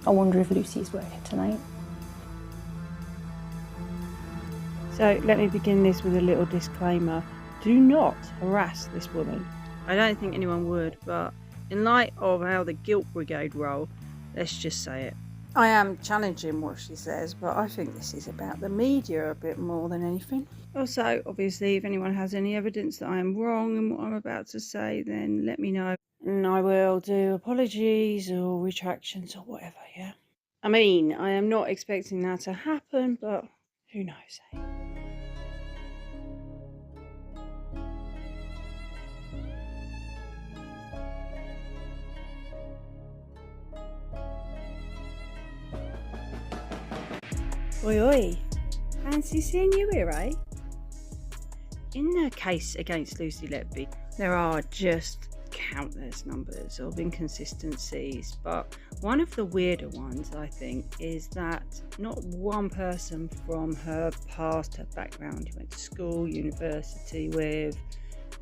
I wonder if Lucy's working tonight. So let me begin this with a little disclaimer. Do not harass this woman. I don't think anyone would, but in light of how the guilt brigade roll, let's just say it. I am challenging what she says, but I think this is about the media a bit more than anything. Also, obviously, if anyone has any evidence that I am wrong in what I'm about to say, then let me know. And I will do apologies or retractions or whatever, yeah? I mean, I am not expecting that to happen, but who knows, eh? Oi oi, fancy seeing you here, eh? In the case against Lucy Letby, there are just countless numbers of inconsistencies, but one of the weirder ones, I think, is that not one person from her past, her background, who went to school, university with,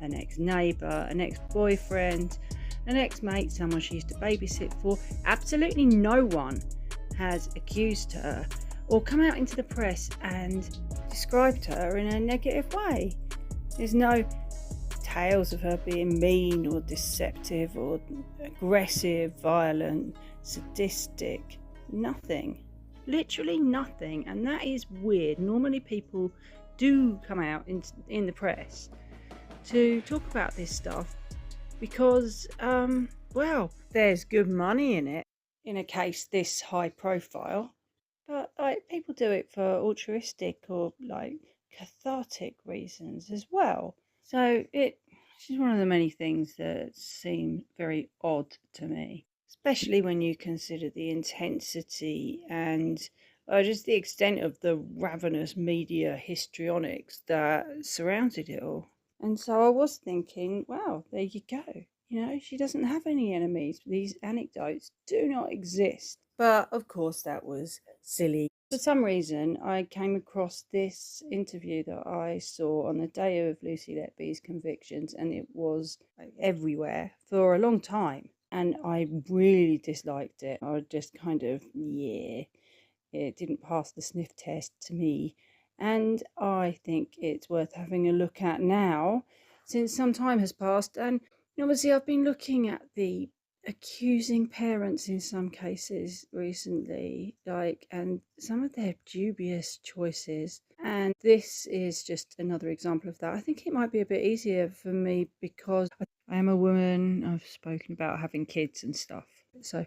an ex-neighbour, an ex-boyfriend, an ex-mate, someone she used to babysit for, absolutely no one has accused her or come out into the press and described her in a negative way. There's no tales of her being mean or deceptive or aggressive, violent, sadistic. Nothing. Literally nothing. And that is weird. Normally people do come out in the press to talk about this stuff because, well, there's good money in it in a case this high profile. But people do it for altruistic or cathartic reasons as well. So she's one of the many things that seem very odd to me, especially when you consider the intensity and just the extent of the ravenous media histrionics that surrounded it all. And so I was thinking, wow, there you go. You know, she doesn't have any enemies. These anecdotes do not exist. But of course that was silly. For some reason, I came across this interview that I saw on the day of Lucy Letby's convictions, and it was everywhere for a long time. And I really disliked it. I was just kind of, it didn't pass the sniff test to me. And I think it's worth having a look at now, since some time has passed. And obviously I've been looking at the accusing parents in some cases recently, and some of their dubious choices, and this is just another example of that. I think it might be a bit easier for me because I am a woman. I've spoken about having kids and stuff, so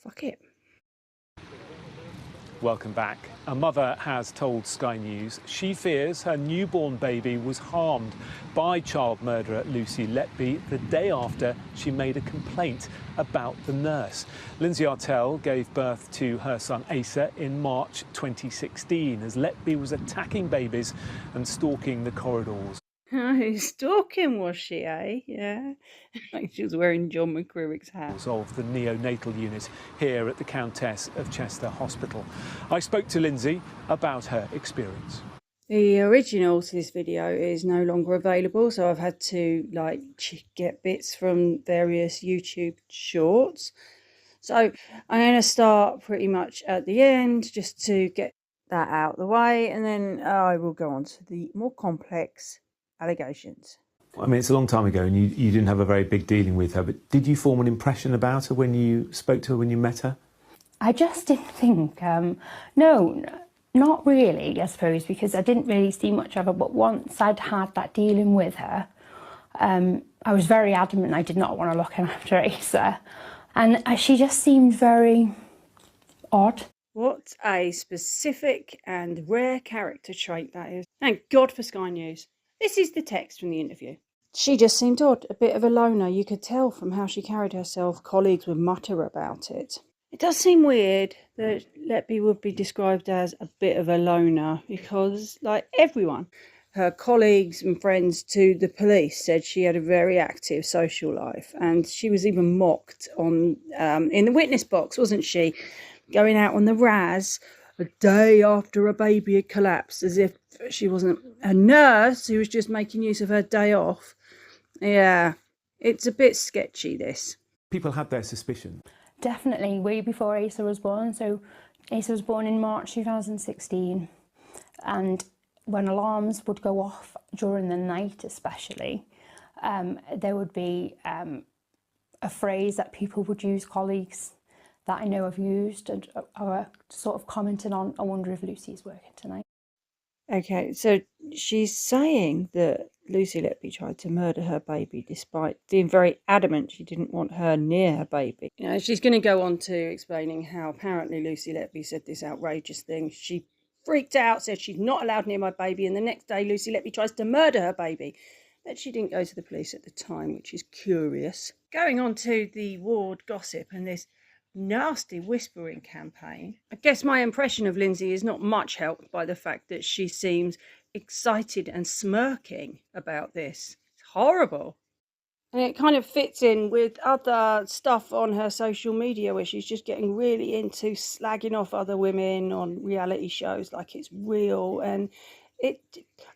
fuck it. Welcome back. A mother has told Sky News she fears her newborn baby was harmed by child murderer Lucy Letby the day after she made a complaint about the nurse. Lynsey Artell gave birth to her son Asa in March 2016 as Letby was attacking babies and stalking the corridors. Oh, stalking was she, eh? Yeah. Like she was wearing John McCririck's hat. Of the neonatal unit here at the Countess of Chester Hospital. I spoke to Lynsey about her experience. The original to this video is no longer available, so I've had to get bits from various YouTube shorts. So I'm going to start pretty much at the end just to get that out of the way, and then I will go on to the more complex allegations. I mean, it's a long time ago and you didn't have a very big dealing with her, but did you form an impression about her when you spoke to her, when you met her? I just didn't think, no, not really, I suppose, because I didn't really see much of her, but once I'd had that dealing with her, I was very adamant I did not want to look after Asa, and she just seemed very odd. What a specific and rare character trait that is. Thank God for Sky News. This is the text from the interview. She just seemed odd, a bit of a loner. You could tell from how she carried herself. Colleagues would mutter about it. It does seem weird that Letby would be described as a bit of a loner because, like everyone, her colleagues and friends to the police said she had a very active social life, and she was even mocked on in the witness box, wasn't she? Going out on the Raz a day after a baby had collapsed, as if she wasn't a nurse who was just making use of her day off. Yeah, it's a bit sketchy, this. People had their suspicion. definitely way before Asa was born. So Asa was born in March 2016, and when alarms would go off during the night especially, there would be a phrase that people would use, colleagues that I know have used, and are sort of commenting on, I wonder if Lucy's working tonight. Okay, so she's saying that Lucy Letby tried to murder her baby despite being very adamant she didn't want her near her baby. You know, she's going to go on to explaining how apparently Lucy Letby said this outrageous thing. She freaked out, said she's not allowed near my baby, and the next day Lucy Letby tries to murder her baby. But she didn't go to the police at the time, which is curious. Going on to the ward gossip and this nasty whispering campaign. I guess my impression of Lynsey is not much helped by the fact that she seems excited and smirking about this. It's horrible. And it kind of fits in with other stuff on her social media where she's just getting really into slagging off other women on reality shows like it's real. And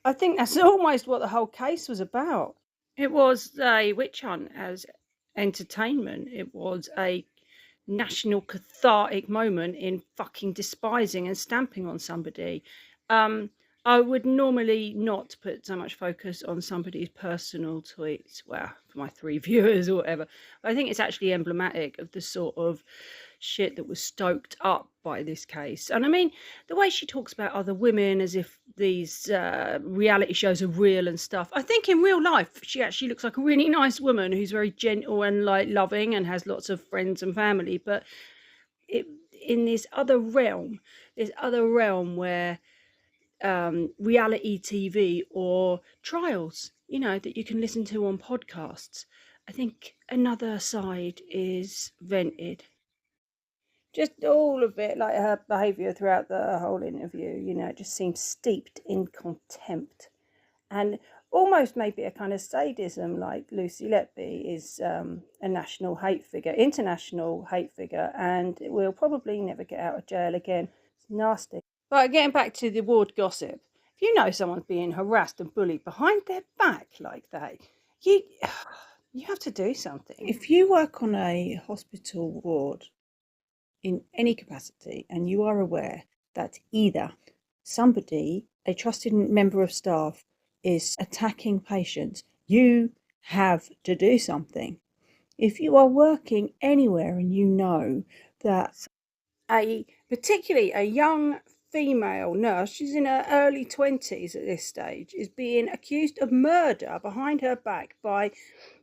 I think that's almost what the whole case was about. It was a witch hunt as entertainment. It was a national cathartic moment in fucking despising and stamping on somebody. I would normally not put so much focus on somebody's personal tweets, well, for my 3 viewers or whatever. But I think it's actually emblematic of the sort of shit that was stoked up by this case. And I mean, the way she talks about other women as if these reality shows are real and stuff. I think in real life, she actually looks like a really nice woman who's very gentle and like loving and has lots of friends and family. But in this other realm where reality TV or trials, you know, that you can listen to on podcasts, I think another side is vented. Just all of it, like her behaviour throughout the whole interview, you know, it just seems steeped in contempt and almost maybe a kind of sadism, like Lucy Letby is a national hate figure, international hate figure, and will probably never get out of jail again. It's nasty. But getting back to the ward gossip, if you know someone's being harassed and bullied behind their back like that, you have to do something. If you work on a hospital ward in any capacity and you are aware that either somebody, a trusted member of staff, is attacking patients, you have to do something. If you are working anywhere and you know that particularly a young female nurse, she's in her early 20s at this stage, is being accused of murder behind her back by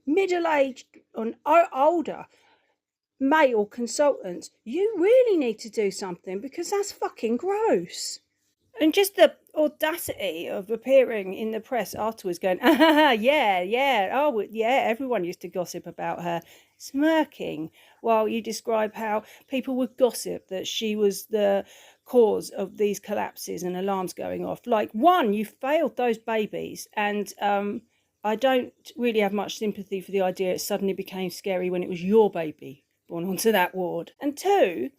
middle-aged and older male consultants, you really need to do something, because that's fucking gross. And just the audacity of appearing in the press afterwards going, everyone used to gossip about her, smirking while you describe how people would gossip that she was the cause of these collapses and alarms going off. Like, one, you failed those babies, and I don't really have much sympathy for the idea it suddenly became scary when it was your baby born onto that ward. And two,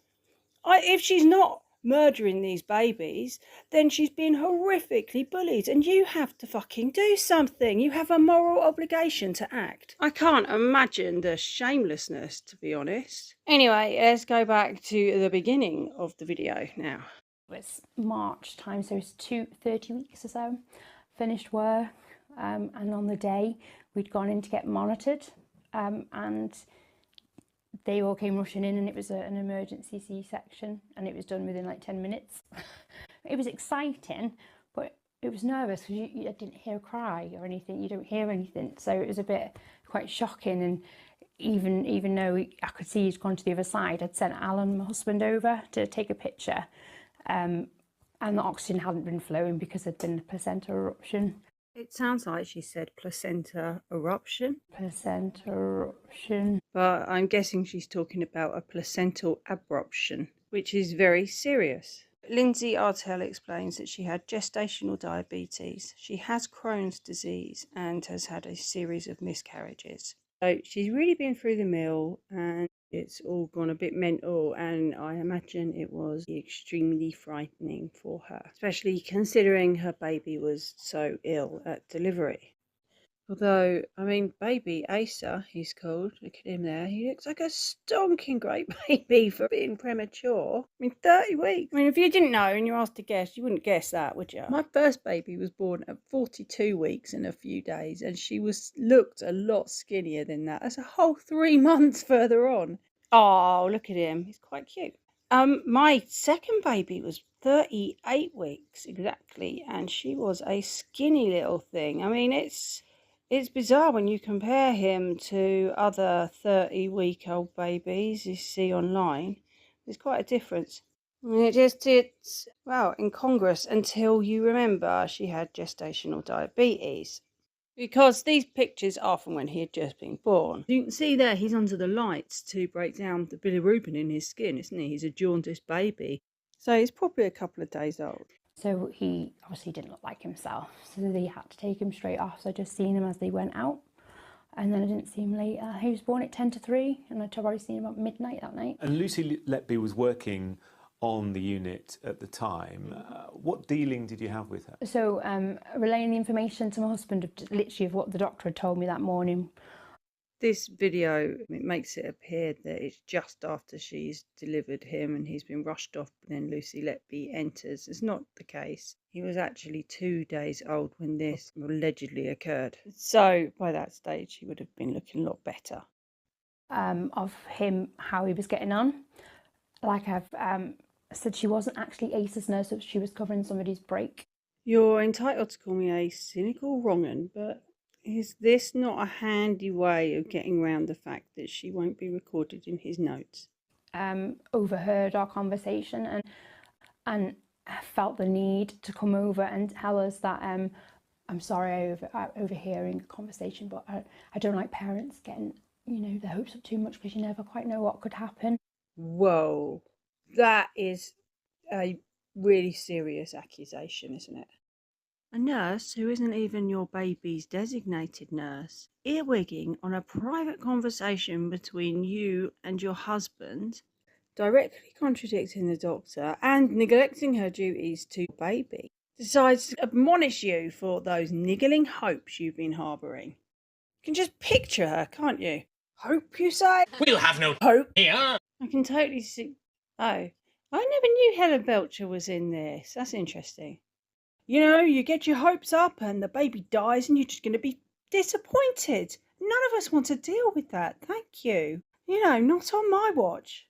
if she's not murdering these babies, then she's been horrifically bullied, and you have to fucking do something. You have a moral obligation to act. I can't imagine the shamelessness, to be honest. Anyway, let's go back to the beginning of the video now. It was March time, so it's 30 weeks or so. Finished work, and on the day we'd gone in to get monitored, and they all came rushing in, and it was an emergency C-section, and it was done within like 10 minutes. It was exciting, but it was nervous because you didn't hear a cry or anything. You don't hear anything, so it was a bit quite shocking. And even though I could see he'd gone to the other side, I'd sent Alan, my husband, over to take a picture, and the oxygen hadn't been flowing because there'd been a placenta eruption. It sounds like she said placenta eruption. Placenta eruption. But I'm guessing she's talking about a placental abruption, which is very serious. Lynsey Artell explains that she had gestational diabetes, she has Crohn's disease, and has had a series of miscarriages. So she's really been through the mill, and it's all gone a bit mental, and I imagine it was extremely frightening for her, especially considering her baby was so ill at delivery. Although, I mean, baby Asa, he's called. Look at him there. He looks like a stonking great baby for being premature. I mean, 30 weeks. I mean, if you didn't know and you asked to guess, you wouldn't guess that, would you? My first baby was born at 42 weeks and a few days, and she looked a lot skinnier than that. That's a whole 3 months further on. Oh, look at him. He's quite cute. My second baby was 38 weeks exactly, and she was a skinny little thing. I mean, it's bizarre when you compare him to other 30-week-old babies you see online. There's quite a difference. It's, well, incongruous until you remember she had gestational diabetes. Because these pictures are from when he had just been born. You can see there he's under the lights to break down the bilirubin in his skin, isn't he? He's a jaundiced baby. So he's probably a couple of days old. So he obviously didn't look like himself, so they had to take him straight off. So I just seen him as they went out, and then I didn't see him later. He was born at 10 to 3, and I'd already seen him at midnight that night. And Lucy Letby was working on the unit at the time. What dealing did you have with her? So relaying the information to my husband, literally of what the doctor had told me that morning. This video, it makes it appear that it's just after she's delivered him and he's been rushed off, and then Lucy Letby enters. It's not the case. He was actually 2 days old when this allegedly occurred. So by that stage, he would have been looking a lot better. Of him, how he was getting on. Like I've said, she wasn't actually Ace's nurse, so she was covering somebody's break. You're entitled to call me a cynical wrong'un, but is this not a handy way of getting around the fact that she won't be recorded in his notes? Overheard our conversation and felt the need to come over and tell us that I'm sorry overhearing the conversation, but I don't like parents getting, their hopes up too much, because you never quite know what could happen. Whoa, that is a really serious accusation, isn't it? A nurse who isn't even your baby's designated nurse, earwigging on a private conversation between you and your husband, directly contradicting the doctor and neglecting her duties to your baby, decides to admonish you for those niggling hopes you've been harbouring. You can just picture her, can't you? Hope, you say? We'll have no Hope. here. I can totally see. Oh, I never knew Helen Belcher was in this. That's interesting. You get your hopes up and the baby dies and you're just going to be disappointed. None of us want to deal with that. Thank you. Not on my watch.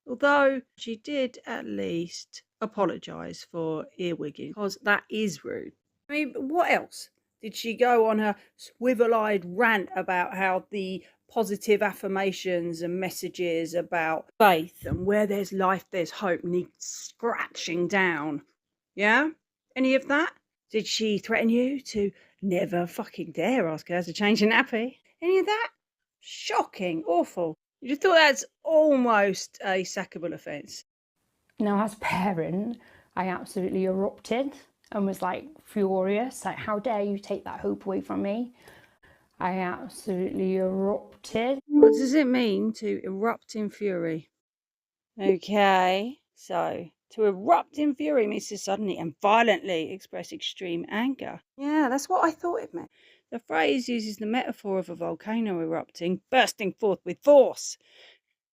Although she did at least apologise for earwigging, because that is rude. I mean, what else? Did she go on her swivel-eyed rant about how the positive affirmations and messages about faith and where there's life, there's hope need scratching down? Yeah? Any of that? Did she threaten you to never fucking dare ask her to change a nappy? Any of that? Shocking. Awful. You'd have thought that's almost a sackable offence. Now, as a parent, I absolutely erupted and was furious. How dare you take that hope away from me? I absolutely erupted. What does it mean to erupt in fury? Okay, so to erupt in fury means to suddenly and violently express extreme anger. Yeah, that's what I thought it meant. The phrase uses the metaphor of a volcano erupting, bursting forth with force,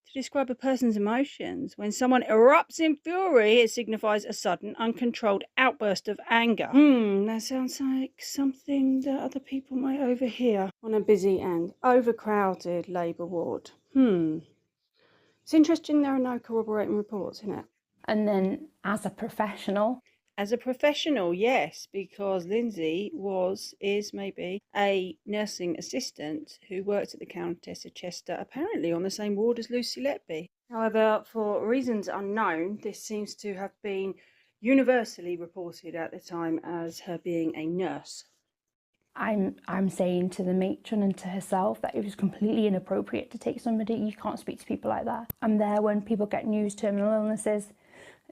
to describe a person's emotions. When someone erupts in fury, it signifies a sudden, uncontrolled outburst of anger. That sounds like something that other people might overhear on a busy and overcrowded labour ward. It's interesting there are no corroborating reports in it. And then, as a professional, yes, because Lynsey is maybe a nursing assistant who worked at the Countess of Chester, apparently on the same ward as Lucy Letby. However, for reasons unknown, this seems to have been universally reported at the time as her being a nurse. I'm saying to the matron and to herself that it was completely inappropriate to take somebody. You can't speak to people like that. I'm there when people get news terminal illnesses.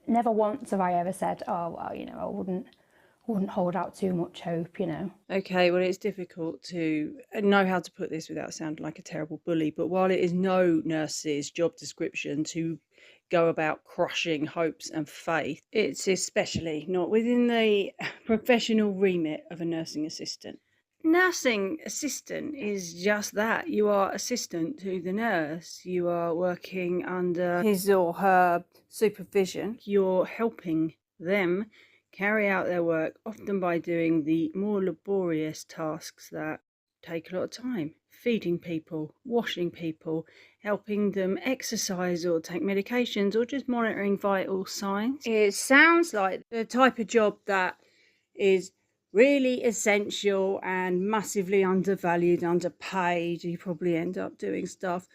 Never once have I ever said, oh, well, I wouldn't hold out too much hope, Okay, well, it's difficult to know how to put this without sounding like a terrible bully, but while it is no nurse's job description to go about crushing hopes and faith, it's especially not within the professional remit of a nursing assistant. Nursing assistant is just that. You are assistant to the nurse. You are working under his or her supervision. You're helping them carry out their work, often by doing the more laborious tasks that take a lot of time. Feeding people, washing people, helping them exercise or take medications, or just monitoring vital signs. It sounds like the type of job that is really essential and massively undervalued, underpaid. You probably end up doing stuff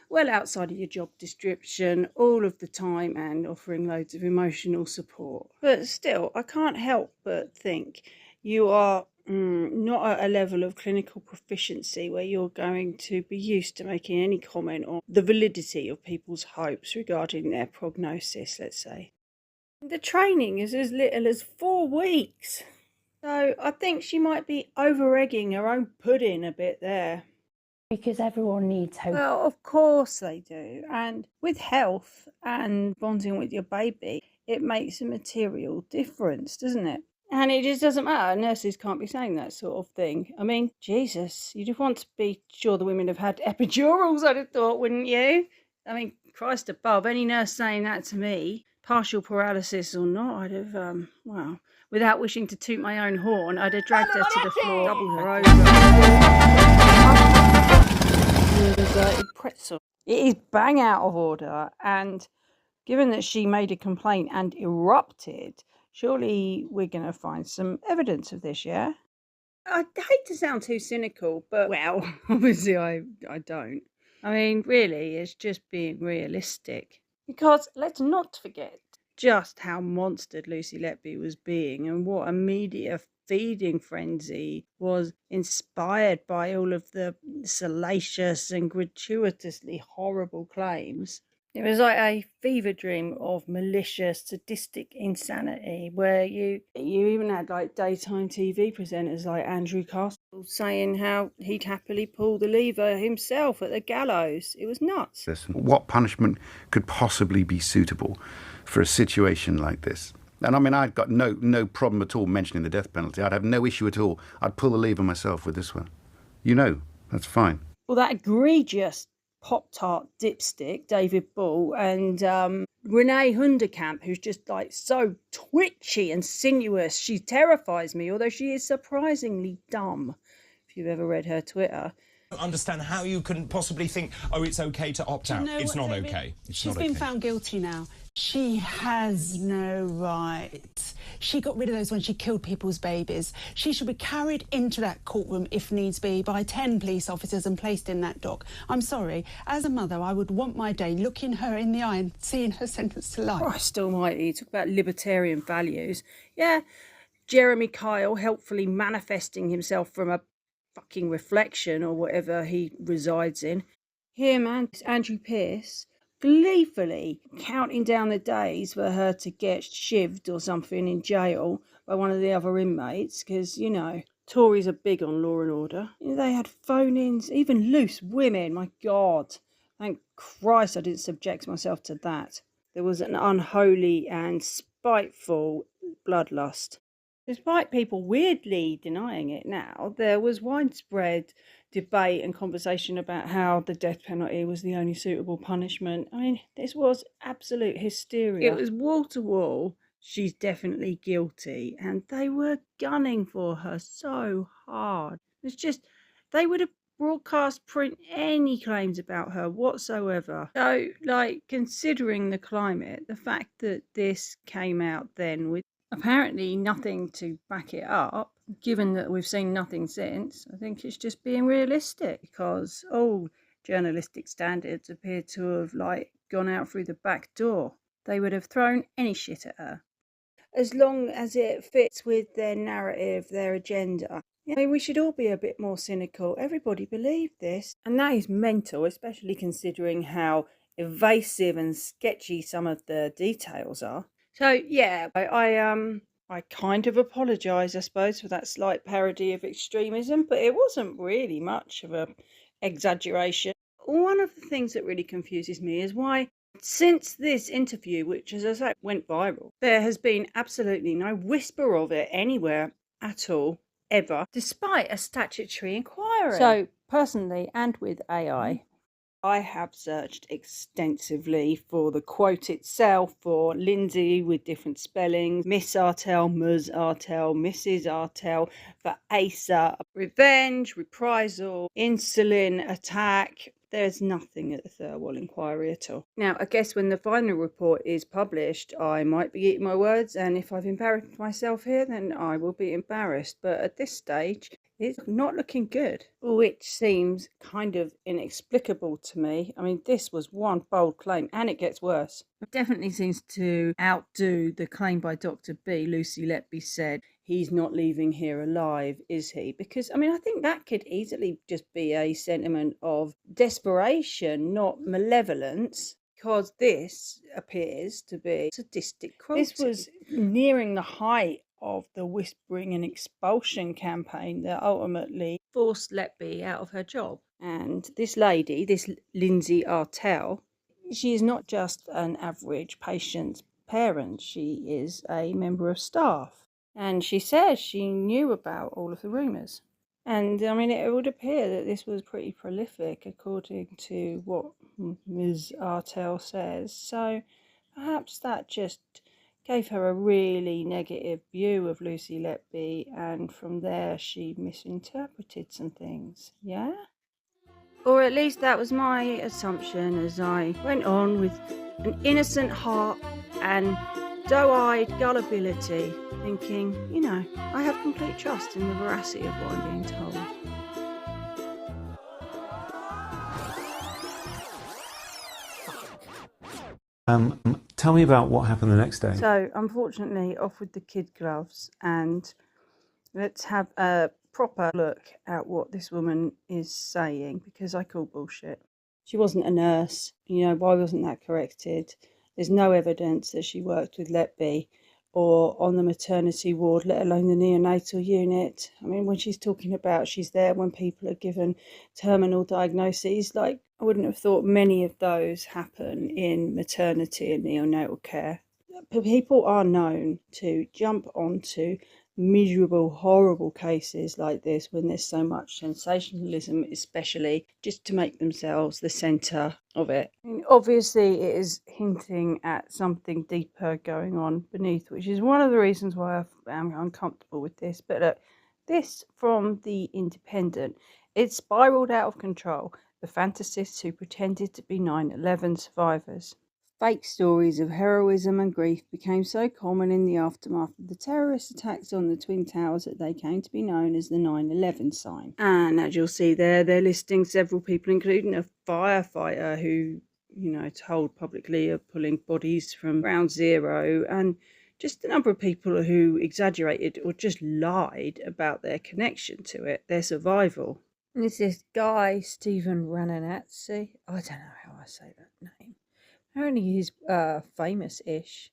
well outside of your job description all of the time and offering loads of emotional support. But still, I can't help but think you are not at a level of clinical proficiency where you're going to be used to making any comment on the validity of people's hopes regarding their prognosis, let's say. The training is as little as 4 weeks. So I think she might be over-egging her own pudding a bit there. Because everyone needs hope. Well, of course they do. And with health and bonding with your baby, it makes a material difference, doesn't it? And it just doesn't matter. Nurses can't be saying that sort of thing. I mean, Jesus, you'd want to be sure the women have had epidurals, I'd have thought, wouldn't you? I mean, Christ above, any nurse saying that to me, partial paralysis or not, I'd have, well, without wishing to toot my own horn, I'd have dragged her to the floor, doubled her over. Deserted pretzel. It is bang out of order, and given that she made a complaint and erupted, surely we're going to find some evidence of this, yeah? I hate to sound too cynical, but, well, obviously I don't. I mean, really, it's just being realistic. Because let's not forget just how monstered Lucy Letby was being and what a media feeding frenzy was inspired by all of the salacious and gratuitously horrible claims. It was like a fever dream of malicious, sadistic insanity where you even had like daytime TV presenters like Andrew Castle saying how he'd happily pull the lever himself at the gallows. It was nuts. What punishment could possibly be suitable for a situation like this? And I mean, I'd got no problem at all mentioning the death penalty. I'd have no issue at all. I'd pull the lever myself with this one. You know, that's fine. Well, that egregious Pop-Tart dipstick, David Ball, and Renee Hunderkamp, who's just like so twitchy and sinuous. She terrifies me, although she is surprisingly dumb, if you've ever read her Twitter. I don't understand how you can possibly think, oh, it's okay to opt out. It's not okay. She's been found guilty now. She has no right. She got rid of those when she killed people's babies. She should be carried into that courtroom, if needs be, by 10 police officers and placed in that dock. I'm sorry, as a mother, I would want my day looking her in the eye and seeing her sentenced to life. Christ almighty, talk about libertarian values. Yeah, Jeremy Kyle helpfully manifesting himself from a fucking reflection or whatever he resides in. Here, man, it's Andrew Pearce gleefully counting down the days for her to get shivved or something in jail by one of the other inmates, because, you know, Tories are big on law and order. You know, they had phone-ins, even loose women, my God. Thank Christ I didn't subject myself to that. There was an unholy and spiteful bloodlust. Despite people weirdly denying it now, there was widespread debate and conversation about how the death penalty was the only suitable punishment. I mean, this was absolute hysteria. It was wall to wall, she's definitely guilty, and they were gunning for her so hard. It's just, they would have broadcast print any claims about her whatsoever. So, like, considering the climate, the fact that this came out then with apparently nothing to back it up, given that we've seen nothing since, I think it's just being realistic, because all journalistic standards appear to have like gone out through the back door. They would have thrown any shit at her, as long as it fits with their narrative, their agenda. I mean, we should all be a bit more cynical. Everybody believed this, and that is mental, especially considering how evasive and sketchy some of the details are. So yeah, I kind of apologise, I suppose, for that slight parody of extremism, but it wasn't really much of an exaggeration. One of the things that really confuses me is why, since this interview, which, as I say, went viral, there has been absolutely no whisper of it anywhere at all. ever, despite a statutory inquiry. So, personally, and with AI, I have searched extensively for the quote itself, for Lynsey with different spellings, Miss Artell, Ms Artell, Mrs Artell, for ASA, revenge, reprisal, insulin attack. There's nothing at the Thirlwall inquiry at all. Now, I guess when the final report is published, I might be eating my words, and if I've embarrassed myself here, then I will be embarrassed. But at this stage, it's not looking good, which seems kind of inexplicable to me. I mean, this was one bold claim, and it gets worse. It definitely seems to outdo the claim by Dr. B. Lucy Letby said, he's not leaving here alive, is he? Because, I mean, I think that could easily just be a sentiment of desperation, not malevolence, because this appears to be sadistic cruelty. This was nearing the height of the whispering and expulsion campaign that ultimately forced Letby out of her job. And this lady, this Lynsey Artell, she is not just an average patient's parent, she is a member of staff. And she says she knew about all of the rumours. And I mean, it would appear that this was pretty prolific according to what Ms. Artell says. So perhaps that just gave her a really negative view of Lucy Letby, and from there she misinterpreted some things, yeah? Or at least that was my assumption as I went on with an innocent heart and doe-eyed gullibility, thinking, you know, I have complete trust in the veracity of what I'm being told. Tell me about what happened the next day. So, unfortunately, off with the kid gloves, and let's have a proper look at what this woman is saying, because I call bullshit. She wasn't a nurse. You know, why wasn't that corrected? There's no evidence that she worked with Letby or on the maternity ward, let alone the neonatal unit. I mean, when she's talking about she's there when people are given terminal diagnoses, like, I wouldn't have thought many of those happen in maternity and neonatal care. People are known to jump onto miserable, horrible cases like this when there's so much sensationalism, especially just to make themselves the centre of it. I mean, obviously, it is hinting at something deeper going on beneath, which is one of the reasons why I'm uncomfortable with this. But look, this from The Independent, it spiralled out of control. The fantasists who pretended to be 9/11 survivors. Fake stories of heroism and grief became so common in the aftermath of the terrorist attacks on the Twin Towers that they came to be known as the 9/11 sign. And as you'll see there, they're listing several people, including a firefighter who, you know, told publicly of pulling bodies from Ground Zero, and just a number of people who exaggerated or just lied about their connection to it, their survival. And it's this guy, Stephen Rananatsi. I don't know how I say that name. Apparently he's famous-ish.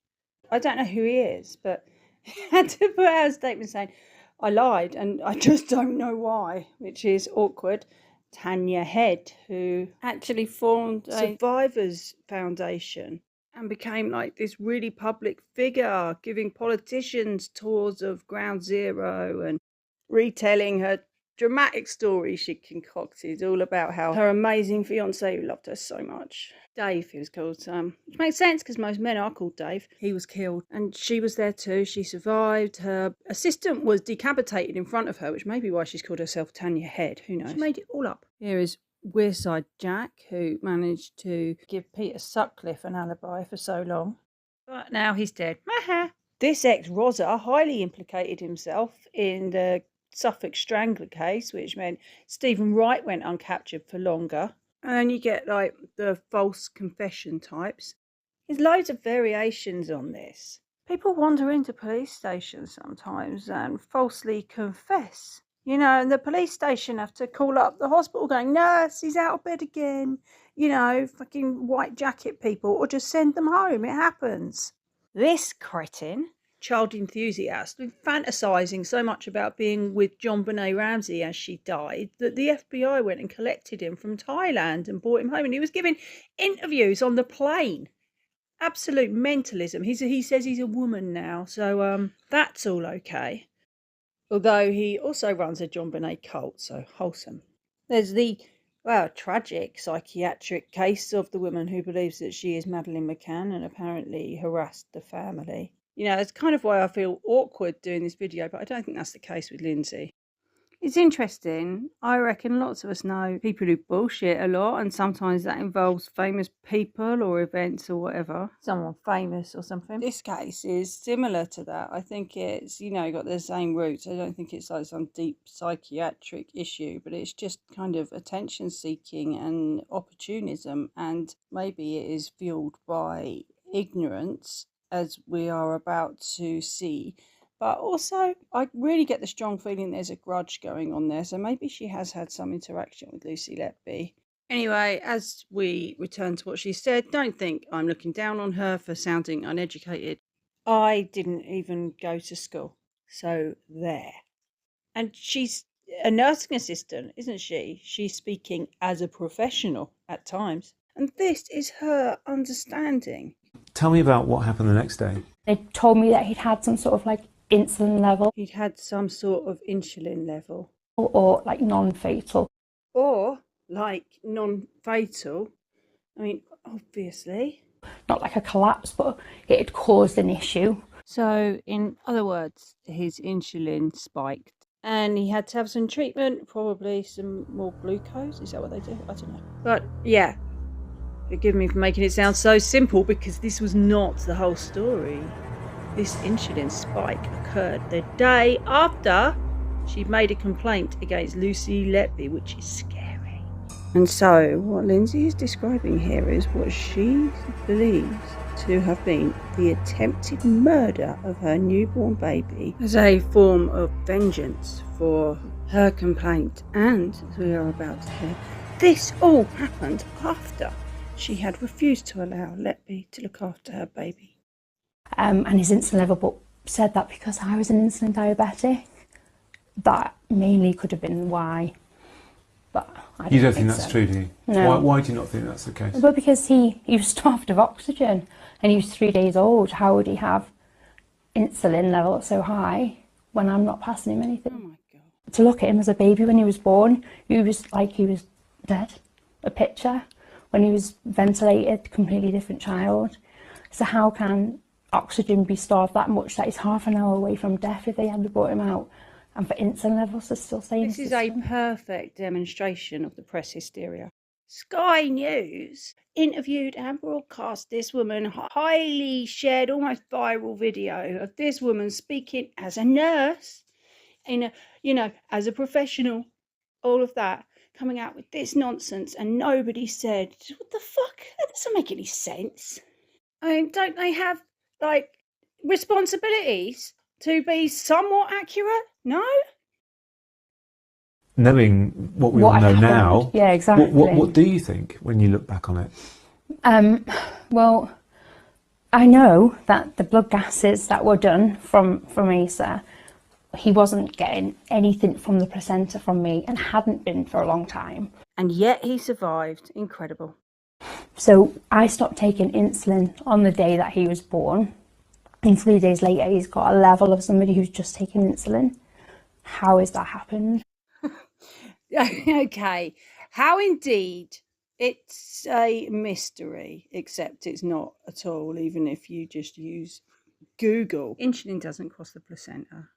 I don't know who he is, but he had to put out a statement saying, I lied and I just don't know why, which is awkward. Tanya Head, who actually formed a Survivors Foundation and became like this really public figure, giving politicians tours of Ground Zero and retelling her dramatic story she concocted, all about how her amazing fiancé, who loved her so much, Dave, he was called, which makes sense because most men are called Dave. He was killed and she was there too. She survived. Her assistant was decapitated in front of her, which may be why she's called herself Tanya Head. Who knows? She made it all up. Here is Wearside Jack, who managed to give Peter Sutcliffe an alibi for so long. But now he's dead. This ex-Rosa highly implicated himself in the Suffolk Strangler case, which meant Stephen Wright went uncaptured for longer. And then you get like the false confession types. There's loads of variations on this. People wander into police stations sometimes and falsely confess. You know, and the police station have to call up the hospital going, nurse, he's out of bed again. You know, fucking white jacket people, or just send them home. It happens. This cretin, child enthusiast, been fantasising so much about being with John Benet Ramsey as she died that the FBI went and collected him from Thailand and brought him home, and he was giving interviews on the plane. Absolute mentalism. He says he's a woman now, so that's all okay. Although he also runs a John Bonet cult, so wholesome. There's the, well, tragic psychiatric case of the woman who believes that she is Madeleine McCann and apparently harassed the family. You know, it's kind of why I feel awkward doing this video, but I don't think that's the case with Lynsey. It's interesting. I reckon lots of us know people who bullshit a lot, and sometimes that involves famous people or events or whatever. Someone famous or something. This case is similar to that. I think it's, you know, got the same roots. I don't think it's like some deep psychiatric issue, but it's just kind of attention seeking and opportunism, and maybe it is fueled by ignorance, as we are about to see. But also, I really get the strong feeling there's a grudge going on there. So maybe she has had some interaction with Lucy Letby. Anyway, as we return to what she said, don't think I'm looking down on her for sounding uneducated. I didn't even go to school. So there. And she's a nursing assistant, isn't she? She's speaking as a professional at times. And this is her understanding. Tell me about what happened the next day. They told me that he'd had some sort of like insulin level. He'd had some sort of insulin level. Or like non-fatal. Or like non-fatal. I mean, obviously. Not like a collapse, but it had caused an issue. So, in other words, his insulin spiked. And he had to have some treatment, probably some more glucose. Is that what they do? I don't know. But yeah, forgive me for making it sound so simple, because this was not the whole story. This insulin spike occurred the day after she made a complaint against Lucy Letby, which is scary. And so what Lynsey is describing here is what she believes to have been the attempted murder of her newborn baby as a form of vengeance for her complaint. And, as we are about to hear, this all happened after she had refused to allow Letby to look after her baby. And his insulin level, but said that because I was an insulin diabetic, that mainly could have been why. But I You don't think so. that's true, do you? No. Why do you not think that's the case? Well, because he was starved of oxygen and he was 3 days old. How would he have insulin level so high when I'm not passing him anything? Oh my God. To look at him as a baby when he was born, he was like he was dead. A picture. When he was ventilated, completely different child. So how can oxygen be starved that much that he's half an hour away from death if they hadn't brought him out, and for insulin levels to still stay in This is a perfect demonstration of the press hysteria. Sky News interviewed and broadcast this woman, highly shared, almost viral video of this woman speaking as a nurse, in a, you know, as a professional, all of that, coming out with this nonsense, and nobody said, what the fuck? That doesn't make any sense. I mean, don't they have, like, responsibilities to be somewhat accurate? No? Knowing what we all know now, yeah, exactly. What do you think when you look back on it? Well, I know that the blood gases that were done from Asa, he wasn't getting anything from the placenta from me and hadn't been for a long time. And yet he survived. Incredible. So I stopped taking insulin on the day that he was born. And 3 days later, he's got a level of somebody who's just taking insulin. How has that happened? Okay. How indeed? It's a mystery, except it's not at all, even if you just use Google. Insulin doesn't cross the placenta.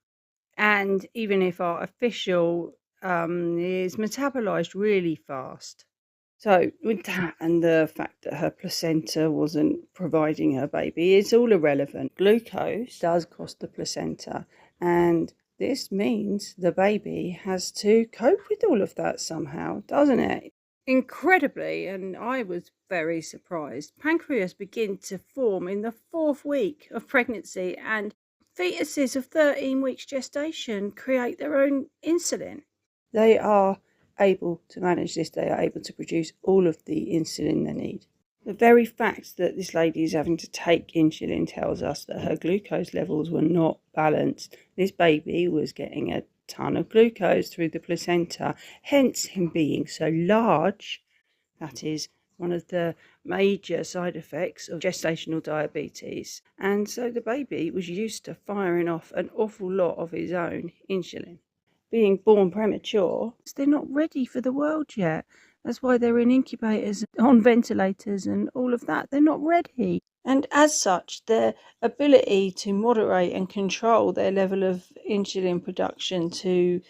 And even if artificial is metabolized really fast. So with that and the fact that her placenta wasn't providing her baby, it's all irrelevant. Glucose does cross the placenta, and this means the baby has to cope with all of that somehow, doesn't it? Incredibly, and I was very surprised, pancreas begin to form in the 4th week of pregnancy, and fetuses of 13 weeks gestation create their own insulin. They are able to manage this. They are able to produce all of the insulin they need. The very fact that this lady is having to take insulin tells us that her glucose levels were not balanced. This baby was getting a ton of glucose through the placenta, hence him being so large. That is one of the major side effects of gestational diabetes. And so the baby was used to firing off an awful lot of his own insulin. Being born premature, they're not ready for the world yet. That's why they're in incubators, on ventilators and all of that. They're not ready. And as such, their ability to moderate and control their level of insulin production to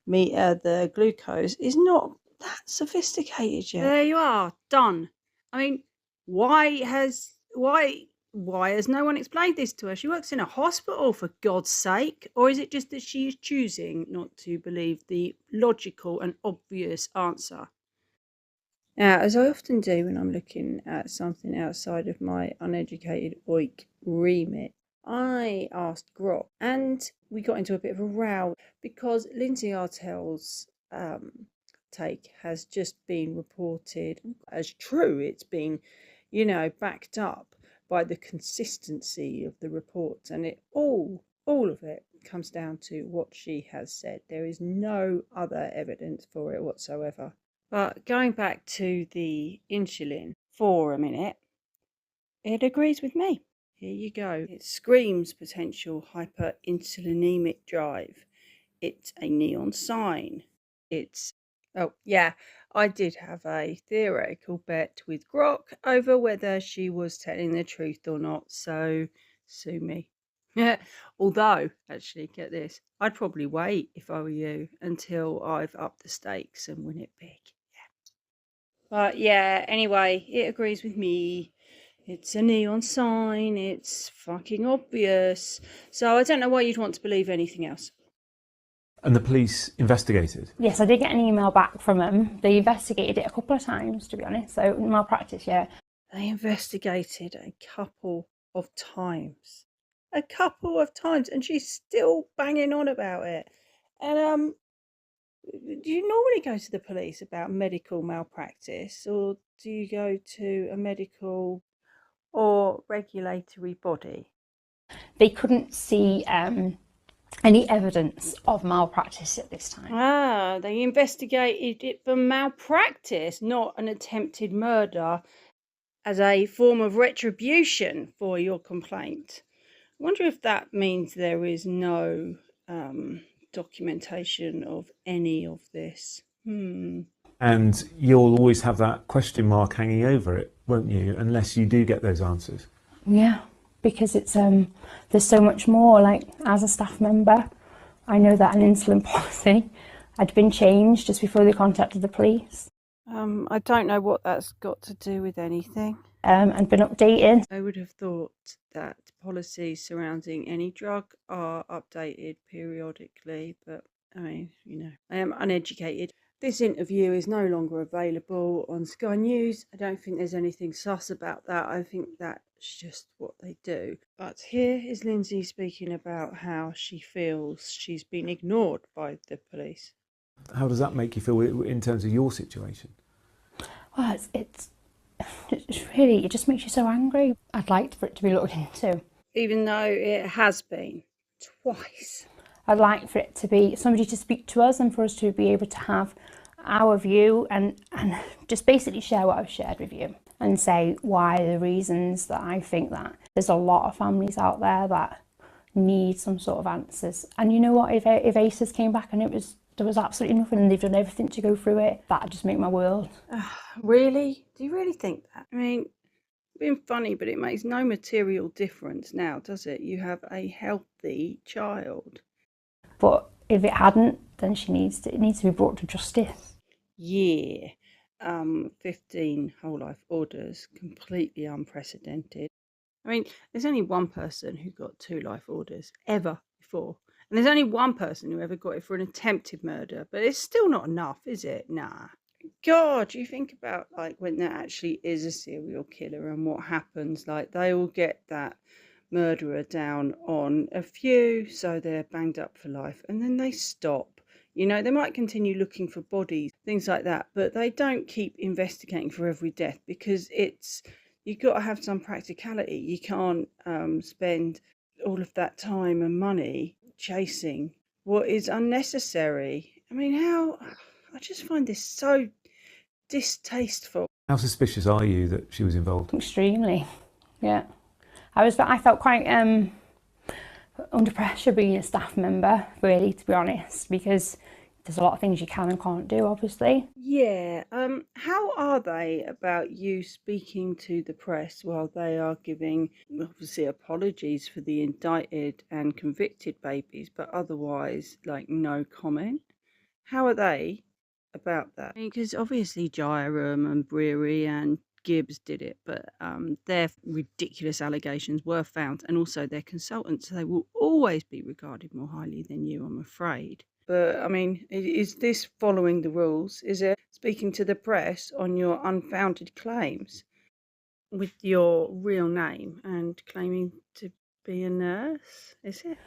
meter the glucose is not that sophisticated yet. There you are, done. I mean, why has no one explained this to her? She works in a hospital, for God's sake. Or is it just that she is choosing not to believe the logical and obvious answer? Now, as I often do when I'm looking at something outside of my uneducated oik remit, I asked Grok, and we got into a bit of a row because Lynsey Artell's take has just been reported as true. It's been, backed up by the consistency of the reports, and it all of it comes down to what she has said. There is no other evidence for it whatsoever. But going back to the insulin for a minute, it agrees with me. Here you go. It screams potential hyperinsulinemic drive. It's a neon sign. I did have a theoretical bet with Grok over whether she was telling the truth or not, so sue me. Although, actually, get this, I'd probably wait, if I were you, until I've upped the stakes and win it big. But yeah, anyway, it agrees with me. It's a neon sign. It's fucking obvious. So I don't know why you'd want to believe anything else. And the police investigated? Yes, I did get an email back from them. They investigated it a couple of times, to be honest. So malpractice, yeah. They investigated a couple of times. And she's still banging on about it. And do you normally go to the police about medical malpractice, or do you go to a medical or regulatory body? They couldn't see any evidence of malpractice at this time. They investigated it for malpractice, not an attempted murder, as a form of retribution for your complaint. I wonder if that means there is no documentation of any of this. And you'll always have that question mark hanging over it, won't you, unless you do get those answers? Yeah, because it's there's so much more. Like, as a staff member, I know that an insulin policy had been changed just before they contacted the police. I don't know what that's got to do with anything. And been updated. I would have thought that policies surrounding any drug are updated periodically, but I mean, I am uneducated. This interview is no longer available on Sky News. I don't think there's anything sus about that. I think that's just what they do. But here is Lynsey speaking about how she feels she's been ignored by the police. How does that make you feel in terms of your situation? Well, it's really, it just makes you so angry. I'd like for it to be looked into. Even though it has been twice. I'd like for it to be somebody to speak to us and for us to be able to have our view and just basically share what I've shared with you and say why the reasons that I think that there's a lot of families out there that need some sort of answers. And you know what, if ACEs came back and there was absolutely nothing and they've done everything to go through it, that'd just make my world. Really? Do you really think that? I mean, being funny, but it makes no material difference now, does it? You have a healthy child. But if it hadn't, then it needs to be brought to justice. Yeah. 15 whole life orders, completely unprecedented. I mean, there's only one person who got 2 life orders ever before. And there's only one person who ever got it for an attempted murder. But it's still not enough, is it? Nah. God, you think about like when there actually is a serial killer and what happens. Like, they will get that murderer down on a few, so they're banged up for life, and then they stop. They might continue looking for bodies, things like that, but they don't keep investigating for every death because you've got to have some practicality. You can't spend all of that time and money chasing what is unnecessary. I mean, I just find this so distasteful. How suspicious are you that she was involved? Extremely, yeah. I felt quite under pressure being a staff member, really, to be honest, because there's a lot of things you can and can't do, obviously. Yeah, how are they about you speaking to the press while they are giving, obviously, apologies for the indicted and convicted babies, but otherwise, like, no comment? How are they about that? Because obviously Jairam and Breary and Gibbs did it, but their ridiculous allegations were found, and also their consultants, they will always be regarded more highly than you, I'm afraid. But, I mean, is this following the rules? Is it speaking to the press on your unfounded claims with your real name and claiming to be a nurse? Is it?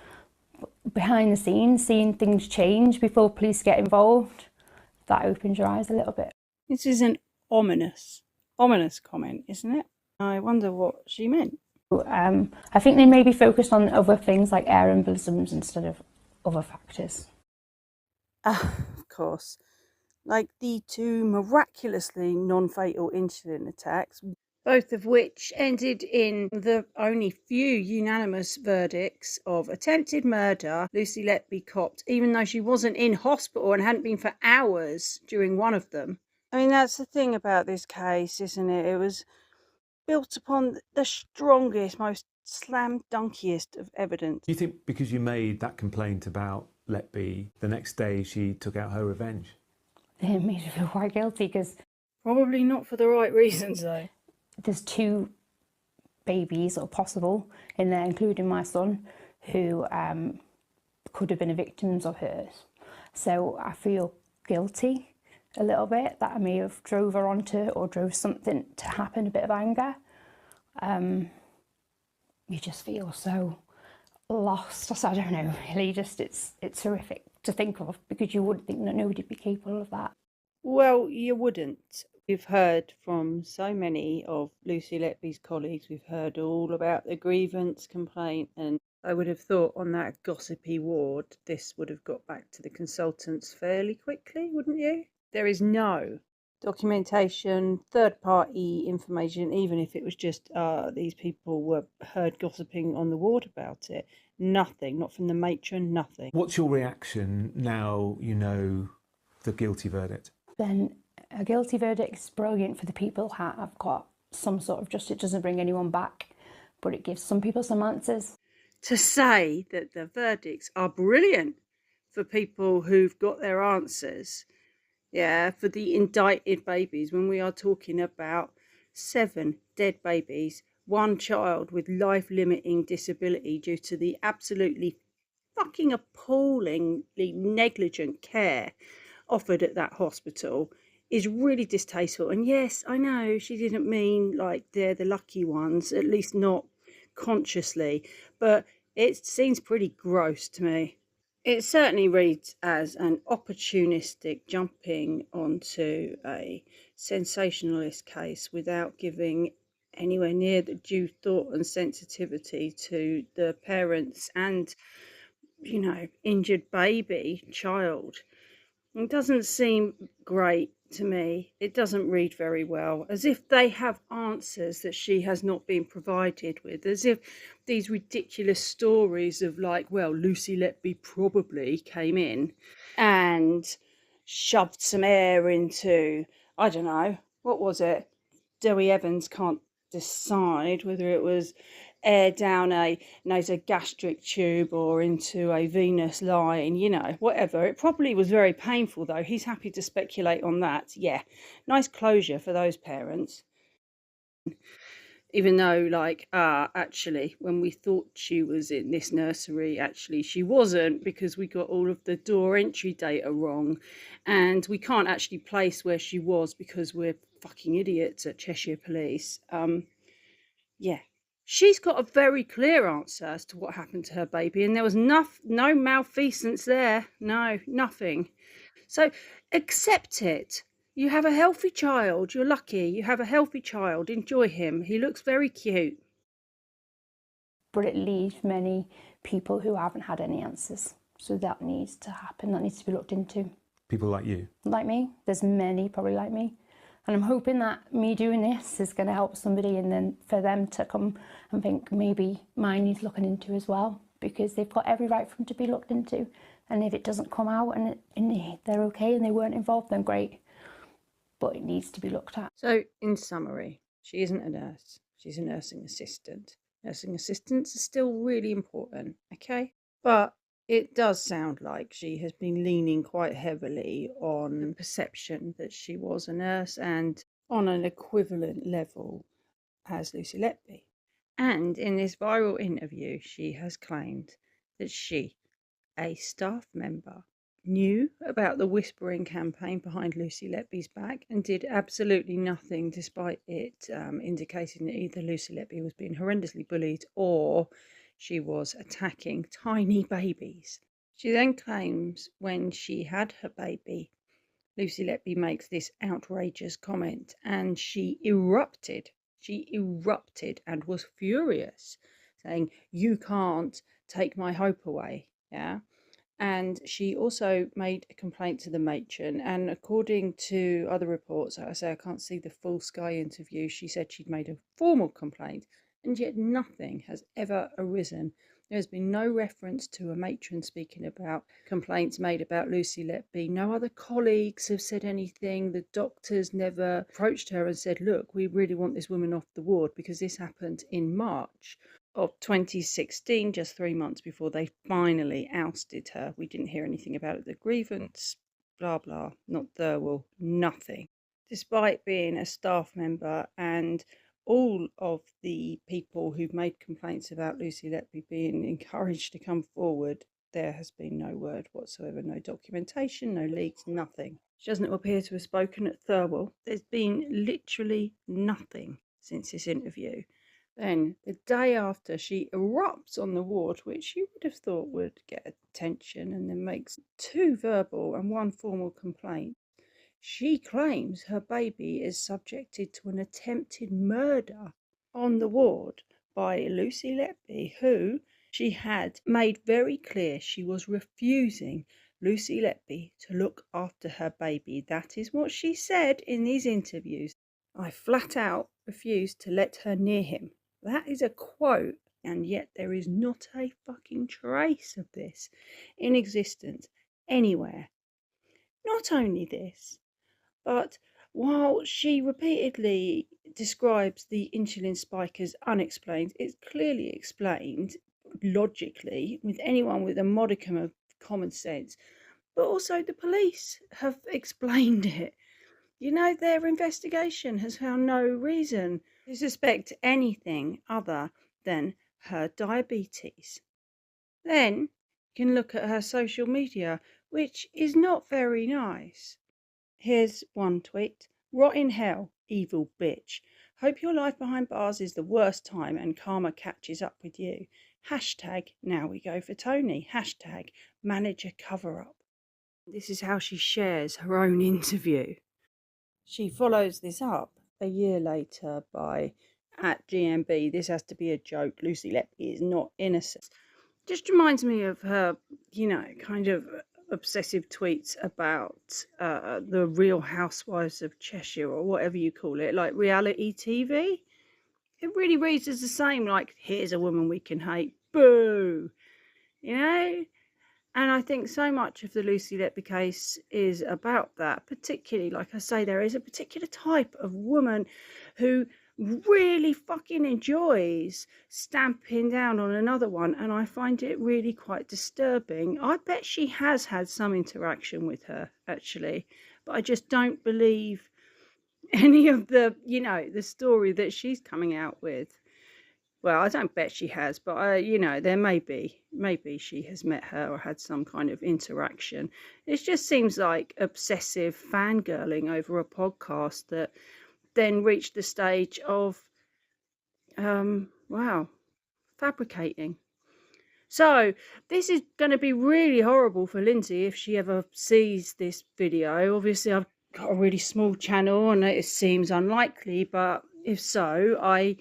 Behind the scenes, seeing things change before police get involved, that opens your eyes a little bit. This is an ominous comment, isn't it? I wonder what she meant. I think they maybe focused on other things like air embolisms instead of other factors. Of course. Like the two miraculously non-fatal insulin attacks, both of which ended in the only few unanimous verdicts of attempted murder. Lucy Letby copped, even though she wasn't in hospital and hadn't been for hours during one of them. I mean, that's the thing about this case, isn't it? It was built upon the strongest, most slam-dunkiest of evidence. Do you think because you made that complaint about Letby, the next day she took out her revenge? It made me feel quite guilty because... Probably not for the right reasons, though. There's 2 babies, or possible, in there, including my son, who could have been victims of hers. So I feel guilty a little bit that I may have drove her onto it or drove something to happen, a bit of anger. You just feel so lost. So I don't know, really, just it's horrific to think of, because you wouldn't think that nobody would be capable of that. Well, you wouldn't. We've heard from so many of Lucy Letby's colleagues, we've heard all about the grievance complaint, and I would have thought on that gossipy ward this would have got back to the consultants fairly quickly, wouldn't you? There is no documentation, third-party information, even if it was just these people were heard gossiping on the ward about it. Nothing, not from the matron, nothing. What's your reaction now you know the guilty verdict? Then a guilty verdict is brilliant for the people who have got some sort of justice. It doesn't bring anyone back, but it gives some people some answers. To say that the verdicts are brilliant for people who've got their answers, yeah, for the indicted babies, when we are talking about 7 dead babies, 1 child with life-limiting disability due to the absolutely fucking appallingly negligent care offered at that hospital, is really distasteful. And yes, I know she didn't mean like they're the lucky ones, at least not consciously, but it seems pretty gross to me. It certainly reads as an opportunistic jumping onto a sensationalist case without giving anywhere near the due thought and sensitivity to the parents and, you know, injured baby, child. It doesn't seem great to me. It doesn't read very well, as if they have answers that she has not been provided with, as if these ridiculous stories of like, well, Lucy Letby probably came in and shoved some air into, I don't know, what was it? Dewi Evans can't decide whether it was air down a nasogastric tube or into a venous line, you know, whatever. It probably was very painful, though. He's happy to speculate on that. Yeah, nice closure for those parents. Even though, like, actually, when we thought she was in this nursery, actually she wasn't, because we got all of the door entry data wrong, and we can't actually place where she was because we're fucking idiots at Cheshire Police. Yeah. She's got a very clear answer as to what happened to her baby, and there was no malfeasance there. No, nothing. So accept it. You have a healthy child. You're lucky. You have a healthy child. Enjoy him. He looks very cute. But it leaves many people who haven't had any answers. So that needs to happen. That needs to be looked into. People like you? Like me. There's many probably like me. And I'm hoping that me doing this is going to help somebody, and then for them to come and think maybe mine needs looking into as well, because they've got every right for them to be looked into. And if it doesn't come out and they're okay and they weren't involved, then great. But it needs to be looked at. So, in summary, she isn't a nurse. She's a nursing assistant. Nursing assistants are still really important, okay? But it does sound like she has been leaning quite heavily on the perception that she was a nurse and on an equivalent level as Lucy Letby. And in this viral interview, she has claimed that she, a staff member, knew about the whispering campaign behind Lucy Letby's back and did absolutely nothing, despite it indicating that either Lucy Letby was being horrendously bullied or she was attacking tiny babies. She then claims when she had her baby, Lucy Letby makes this outrageous comment and she erupted. She erupted and was furious, saying, "You can't take my hope away." Yeah. And she also made a complaint to the matron, and according to other reports, I say I can't see the full Sky interview, she said she'd made a formal complaint, and yet nothing has ever arisen. There's been no reference to a matron speaking about complaints made about Lucy Letby. No other colleagues have said anything. The doctors never approached her and said, look, we really want this woman off the ward, because this happened in March of 2016, just 3 months before they finally ousted her. We didn't hear anything about it. The grievance, blah, blah, not Thirlwell, nothing. Despite being a staff member and all of the people who've made complaints about Lucy Letby being encouraged to come forward, there has been no word whatsoever, no documentation, no leaks, nothing. She doesn't appear to have spoken at Thirlwell. There's been literally nothing since this interview. Then, the day after, she erupts on the ward, which you would have thought would get attention, and then makes 2 verbal and 1 formal complaint. She claims her baby is subjected to an attempted murder on the ward by Lucy Letby, who she had made very clear she was refusing Lucy Letby to look after her baby. That is what she said in these interviews. "I flat out refused to let her near him." That is a quote, and yet there is not a fucking trace of this in existence anywhere. Not only this, but while she repeatedly describes the insulin spike as unexplained, it's clearly explained logically with anyone with a modicum of common sense. But also the police have explained it. You know, their investigation has found no reason to suspect anything other than her diabetes. Then you can look at her social media, which is not very nice. Here's one tweet. "Rot in hell, evil bitch. Hope your life behind bars is the worst time and karma catches up with you. Hashtag now we go for Tony. Hashtag manager cover up." This is how she shares her own interview. She follows this up a year later by @GMB. "This has to be a joke. Lucy Letby is not innocent." Just reminds me of her, you know, kind of obsessive tweets about the Real Housewives of Cheshire, or whatever you call it, like reality TV. It really reads as the same, like, here's a woman we can hate, boo, you know? And I think so much of the Lucy Letby case is about that, particularly, like I say, there is a particular type of woman who really fucking enjoys stamping down on another one, and I find it really quite disturbing. I bet she has had some interaction with her, actually, but I just don't believe any of the, you know, the story that she's coming out with. Well, I don't bet she has, but, you know, there maybe she has met her or had some kind of interaction. It just seems like obsessive fangirling over a podcast that then reached the stage of, fabricating. So this is going to be really horrible for Lynsey if she ever sees this video. Obviously, I've got a really small channel and it seems unlikely, but if so, I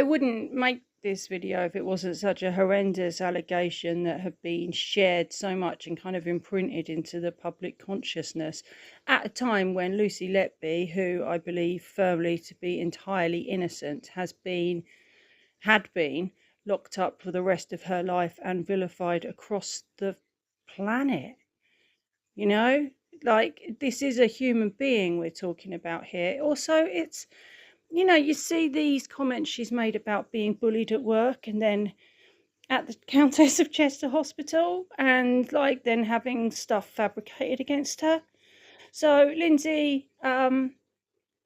wouldn't make this video if it wasn't such a horrendous allegation that had been shared so much and kind of imprinted into the public consciousness at a time when Lucy Letby, who I believe firmly to be entirely innocent, had been locked up for the rest of her life and vilified across the planet. You know, like, this is a human being we're talking about here. Also, it's, you know, you see these comments she's made about being bullied at work and then at the Countess of Chester Hospital, and like then having stuff fabricated against her. So Lynsey, I'm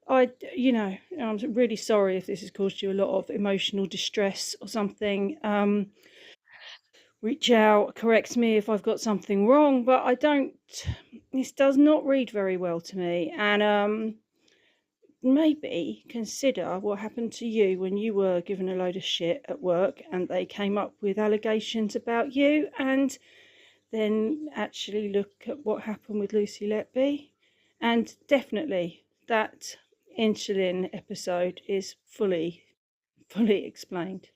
really sorry if this has caused you a lot of emotional distress or something. Reach out, correct me if I've got something wrong, but this does not read very well to me. And maybe consider what happened to you when you were given a load of shit at work and they came up with allegations about you, and then actually look at what happened with Lucy Letby. And definitely that insulin episode is fully explained.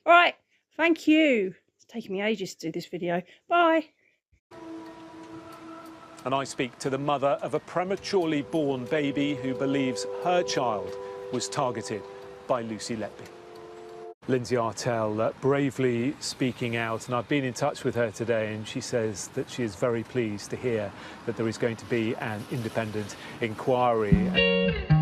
All right, thank you. It's taken me ages to do this video. Bye. And I speak to the mother of a prematurely born baby who believes her child was targeted by Lucy Letby. Lynsey Artell bravely speaking out, and I've been in touch with her today, and she says that she is very pleased to hear that there is going to be an independent inquiry.